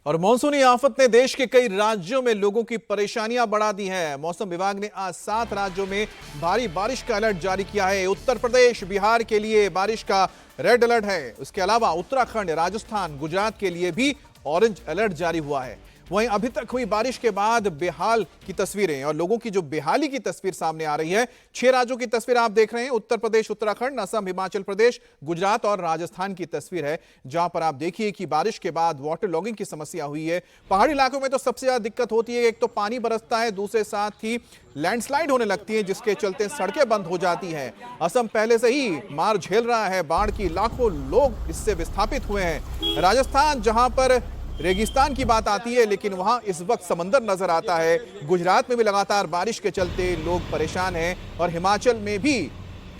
और मानसूनी आफत ने देश के कई राज्यों में लोगों की परेशानियां बढ़ा दी हैं। मौसम विभाग ने आज 7 राज्यों में भारी बारिश का अलर्ट जारी किया है। उत्तर प्रदेश, बिहार के लिए बारिश का रेड अलर्ट है। उसके अलावा उत्तराखंड, राजस्थान, गुजरात के लिए भी ऑरेंज अलर्ट जारी हुआ है। वहीं अभी तक हुई बारिश के बाद बेहाल की तस्वीरें और लोगों की जो बेहाली की तस्वीर सामने आ रही है। 6 राज्यों की तस्वीर आप देख रहे हैं। उत्तर प्रदेश, उत्तराखंड, असम, हिमाचल प्रदेश, गुजरात और राजस्थान की तस्वीर है, जहां पर आप देखिए कि बारिश के बाद वाटर लॉगिंग की समस्या हुई है। पहाड़ी इलाकों में तो सबसे ज्यादा दिक्कत होती है। एक तो पानी बरसता है, दूसरे साथ ही लैंडस्लाइड होने लगती है, जिसके चलते सड़कें बंद हो जाती हैं। असम पहले से ही मार झेल रहा है बाढ़ की, लाखों लोग इससे विस्थापित हुए हैं। राजस्थान, जहां पर रेगिस्तान की बात आती है, लेकिन वहां इस वक्त समंदर नजर आता है। गुजरात में भी लगातार बारिश के चलते लोग परेशान हैं और हिमाचल में भी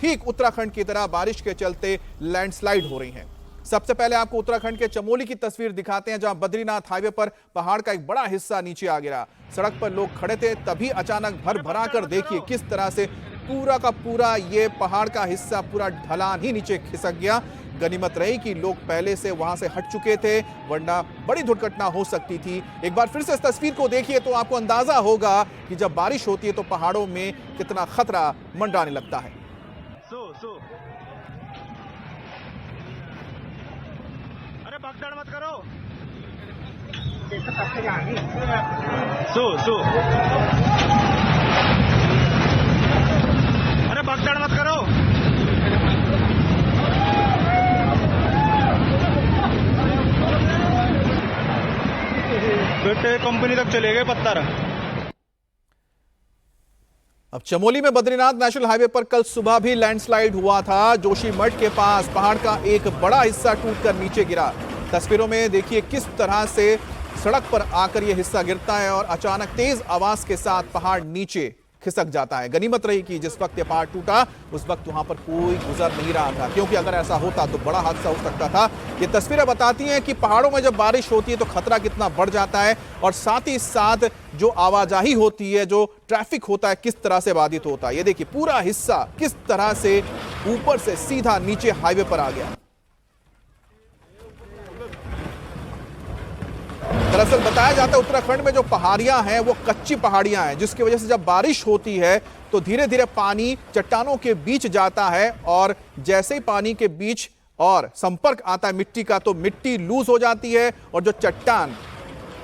ठीक उत्तराखंड की तरह बारिश के चलते लैंडस्लाइड हो रही हैं। सबसे पहले आपको उत्तराखंड के चमोली की तस्वीर दिखाते हैं, जहां बद्रीनाथ हाईवे पर पहाड़ का एक बड़ा हिस्सा नीचे आ गिरा। सड़क पर लोग खड़े थे, तभी अचानक भर कर देखिए किस तरह से पूरा का पूरा ये पहाड़ का हिस्सा पूरा ढलान ही नीचे खिसक गया। गनीमत रही कि लोग पहले से वहां से हट चुके थे, वरना बड़ी दुर्घटना हो सकती थी। एक बार फिर से इस तस्वीर को देखिए तो आपको अंदाजा होगा कि जब बारिश होती है तो पहाड़ों में कितना खतरा मंडराने लगता है। अरे भगदड़ मत करो। अरे भगदड़ मत करो। बेटे कंपनी तक चले गए पत्थर। अब चमोली में बद्रीनाथ नेशनल हाईवे पर कल सुबह भी लैंडस्लाइड हुआ था। जोशीमठ के पास पहाड़ का एक बड़ा हिस्सा टूटकर नीचे गिरा। तस्वीरों में देखिए किस तरह से सड़क पर आकर यह हिस्सा गिरता है और अचानक तेज आवाज के साथ पहाड़ नीचे खिसक जाता है। गनीमत रही कि जिस वक्त यह पहाड़ टूटा उस वक्त वहां पर कोई गुजर नहीं रहा था, क्योंकि अगर ऐसा होता तो बड़ा हादसा हो सकता था। ये तस्वीरें बताती हैं कि पहाड़ों में जब बारिश होती है तो खतरा कितना बढ़ जाता है और साथ ही साथ जो आवाजाही होती है, जो ट्रैफिक होता है, किस तरह से बाधित होता है। ये देखिए पूरा हिस्सा किस तरह से ऊपर से सीधा नीचे हाईवे पर आ गया। दरअसल बताया जाता है उत्तराखंड में जो पहाड़ियां हैं वो कच्ची पहाड़ियां हैं, जिसकी वजह से जब बारिश होती है तो धीरे धीरे पानी चट्टानों के बीच जाता है और जैसे ही पानी के बीच और संपर्क आता है मिट्टी का तो मिट्टी लूज हो जाती है और जो चट्टान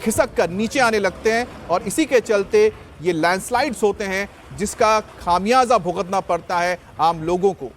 खिसक कर नीचे आने लगते हैं और इसी के चलते ये लैंडस्लाइड्स होते हैं, जिसका खामियाजा भुगतना पड़ता है आम लोगों को।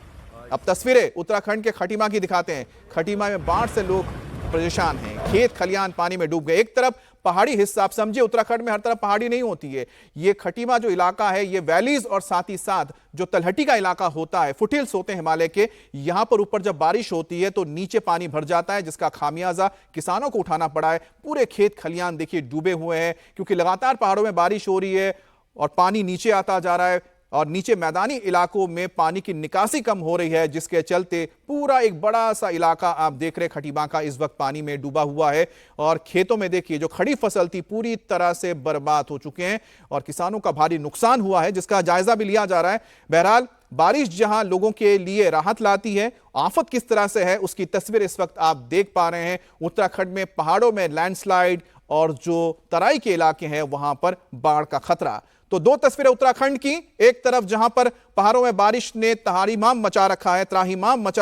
अब तस्वीरें उत्तराखंड के खटीमा की दिखाते हैं। खटीमा में बाढ़ से लोग परेशान हैं, खेत खलियान पानी में डूब गए। एक तरफ पहाड़ी हिस्सा, आप समझिए उत्तराखंड में हर तरफ पहाड़ी नहीं होती है। ये खटीमा जो इलाका है ये वैलीज और साथ ही साथ जो तलहटी का इलाका होता है, फुटहिल्स होते हैं हिमालय के, यहां पर ऊपर जब बारिश होती है तो नीचे पानी भर जाता है, जिसका खामियाजा किसानों को उठाना पड़ा है। पूरे खेत खलियान देखिए डूबे हुए हैं, क्योंकि लगातार पहाड़ों में बारिश हो रही है और पानी नीचे आता जा रहा है और नीचे मैदानी इलाकों में पानी की निकासी कम हो रही है, जिसके चलते पूरा एक बड़ा सा इलाका आप देख रहे खटीमा का इस वक्त पानी में डूबा हुआ है और खेतों में देखिए जो खड़ी फसल थी पूरी तरह से बर्बाद हो चुके हैं और किसानों का भारी नुकसान हुआ है, जिसका जायजा भी लिया जा रहा है। बहरहाल बारिश जहां लोगों के लिए राहत लाती है, आफत किस तरह से है उसकी तस्वीर इस वक्त आप देख पा रहे हैं। उत्तराखंड में पहाड़ों में लैंडस्लाइड और जो तराई के इलाके हैं वहां पर बाढ़ का खतरा। तो 2 तस्वीरें उत्तराखंड की, एक तरफ जहां पर पहाड़ों में बारिश ने त्राहिमाम मचा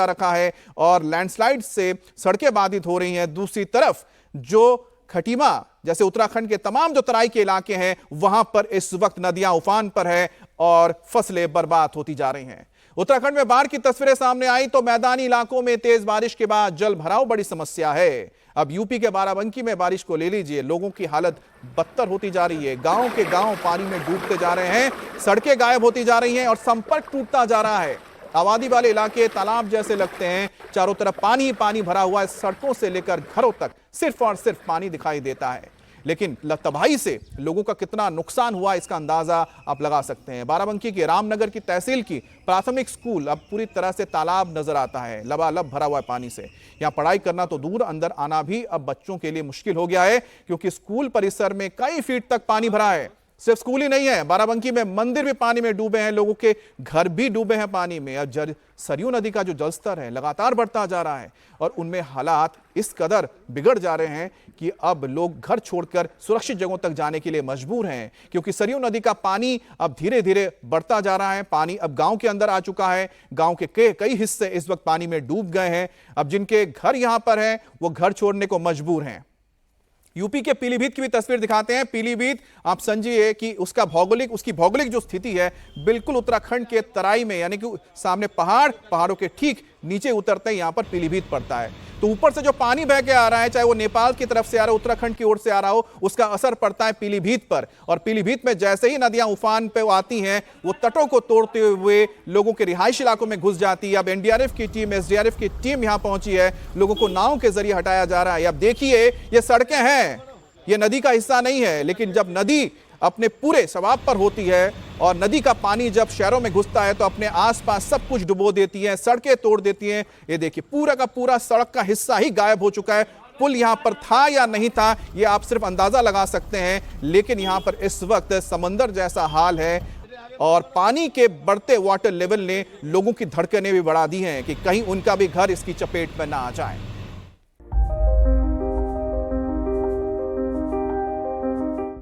रखा है और लैंडस्लाइड से सड़कें बाधित हो रही हैं। दूसरी तरफ जो खटीमा जैसे उत्तराखंड के तमाम जो तराई के इलाके हैं वहां पर इस वक्त नदियां उफान पर है और फसलें बर्बाद होती जा रही हैं। उत्तराखंड में बाढ़ की तस्वीरें सामने आई तो मैदानी इलाकों में तेज बारिश के बाद जल भराव बड़ी समस्या है। अब यूपी के बाराबंकी में बारिश को ले लीजिए, लोगों की हालत बदतर होती जा रही है। गांव के गांव पानी में डूबते जा रहे हैं, सड़कें गायब होती जा रही हैं और संपर्क टूटता जा रहा है। आबादी वाले इलाके तालाब जैसे लगते हैं, चारों तरफ पानी ही पानी भरा हुआ है। सड़कों से लेकर घरों तक सिर्फ और सिर्फ पानी दिखाई देता है। लेकिन तबाही से लोगों का कितना नुकसान हुआ इसका अंदाजा आप लगा सकते हैं। बाराबंकी के रामनगर की तहसील की प्राथमिक स्कूल अब पूरी तरह से तालाब नजर आता है, लबालब भरा हुआ है पानी से। यहां पढ़ाई करना तो दूर, अंदर आना भी अब बच्चों के लिए मुश्किल हो गया है, क्योंकि स्कूल परिसर में कई फीट तक पानी भरा है। सिर्फ स्कूल ही नहीं है, बाराबंकी में मंदिर भी पानी में डूबे हैं, लोगों के घर भी डूबे हैं पानी में। और सरयू नदी का जो जलस्तर है लगातार बढ़ता जा रहा है और उनमें हालात इस कदर बिगड़ जा रहे हैं कि अब लोग घर छोड़कर सुरक्षित जगहों तक जाने के लिए मजबूर हैं, क्योंकि सरयू नदी का पानी अब धीरे धीरे बढ़ता जा रहा है। पानी अब गांव के अंदर आ चुका है, गांव के कई हिस्से इस वक्त पानी में डूब गए हैं। अब जिनके घर यहां पर हैं वो घर छोड़ने को मजबूर हैं। यूपी के पीलीभीत की भी तस्वीर दिखाते हैं। पीलीभीत आप समझिए कि उसकी भौगोलिक जो स्थिति है बिल्कुल उत्तराखंड के तराई में, यानी कि सामने पहाड़ों के ठीक नीचे उतरते ही यहां पर पीलीभीत पड़ता है। तो ऊपर से जो पानी बह के आ रहा है, चाहे वो नेपाल की तरफ से आ रहा हो, उत्तराखंड की ओर से आ रहा हो, उसका असर पड़ता है पीलीभीत पर। और पीलीभीत में जैसे ही नदियां उफान पे आती हैं वो तटों को तोड़ते हुए लोगों के रिहायशी इलाकों में घुस जाती है। अब एनडीआरएफ की टीम, एसडीआरएफ की टीम यहां पहुंची है, लोगों को नाव के जरिए हटाया जा रहा है। अब देखिए ये सड़कें हैं, ये नदी का हिस्सा नहीं है, लेकिन जब नदी अपने पूरे शवाब पर होती है और नदी का पानी जब शहरों में घुसता है तो अपने आसपास सब कुछ डुबो देती है, सड़कें तोड़ देती हैं। ये देखिए पूरा का पूरा सड़क का हिस्सा ही गायब हो चुका है। पुल यहां पर था या नहीं था ये आप सिर्फ अंदाजा लगा सकते हैं, लेकिन यहां पर इस वक्त समंदर जैसा हाल है और पानी के बढ़ते वाटर लेवल ने लोगों की धड़कनें भी बढ़ा दी हैं कि कहीं उनका भी घर इसकी चपेट में ना आ जाए।